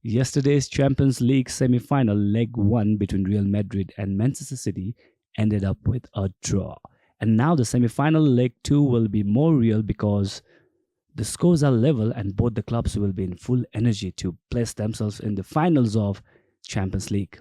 Yesterday's Champions League semi-final leg 1 between Real Madrid and Manchester City ended up with a draw. And now the semi-final leg 2 will be more real because the scores are level and both the clubs will be in full energy to place themselves in the finals of Champions League.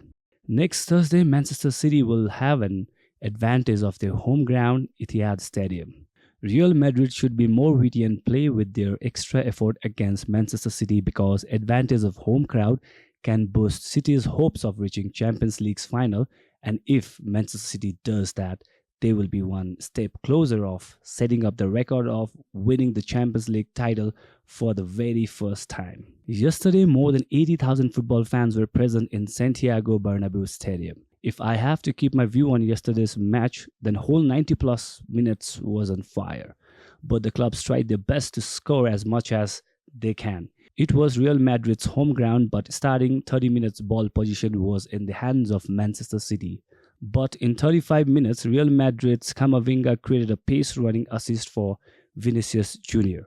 Next Thursday, Manchester City will have an advantage of their home ground, Etihad Stadium. Real Madrid should be more witty and play with their extra effort against Manchester City because advantage of home crowd can boost City's hopes of reaching Champions League's final, and if Manchester City does that, they will be one step closer of setting up the record of winning the Champions League title for the very first time. Yesterday, more than 80,000 football fans were present in Santiago Bernabeu Stadium. If I have to keep my view on yesterday's match, then whole 90 plus minutes was on fire. But the clubs tried their best to score as much as they can. It was Real Madrid's home ground, but starting 30 minutes ball position was in the hands of Manchester City. But in 35 minutes, Real Madrid's Camavinga created a pace-running assist for Vinicius Jr.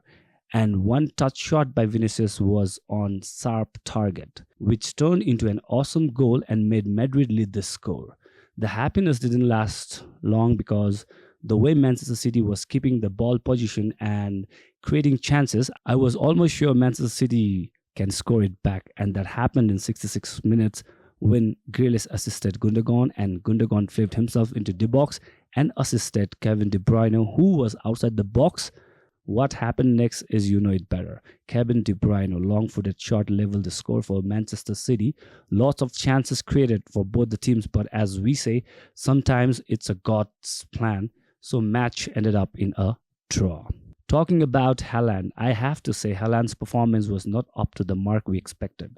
And one touch shot by Vinicius was on sharp target, which turned into an awesome goal and made Madrid lead the score. The happiness didn't last long because the way Manchester City was keeping the ball position and creating chances, I was almost sure Manchester City can score it back, and that happened in 66 minutes when Grealish assisted Gundogan and Gundogan flipped himself into the box and assisted Kevin De Bruyne, who was outside the box. What happened next is you know it better. Kevin De Bruyne, long-footed shot leveled the score for Manchester City. Lots of chances created for both the teams, but as we say, sometimes it's a God's plan. So match ended up in a draw. Talking about Haaland, I have to say Haaland's performance was not up to the mark we expected.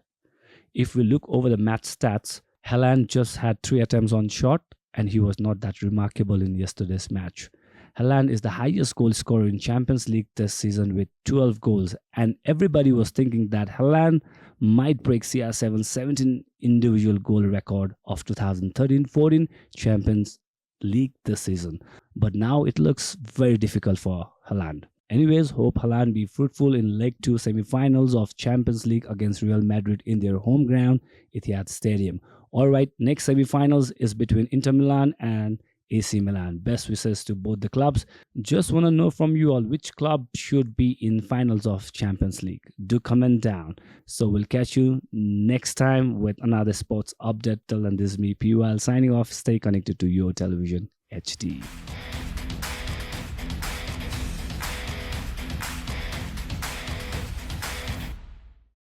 If we look over the match stats, Haaland just had 3 attempts on shot and he was not that remarkable in yesterday's match. Haaland is the highest goal scorer in Champions League this season with 12 goals, and everybody was thinking that Haaland might break CR7's 17 individual goal record of 2013-14 Champions League this season. But now it looks very difficult for Haaland. Anyways, hope Haaland be fruitful in leg 2 semi-finals of Champions League against Real Madrid in their home ground, Etihad Stadium. Alright, next semi-finals is between Inter Milan and AC Milan. Best wishes to both the clubs. Just want to know from you all which club should be in finals of Champions League. Do comment down. So we'll catch you next time with another sports update. Till then, this is me, PUL, signing off. Stay connected to your television HD.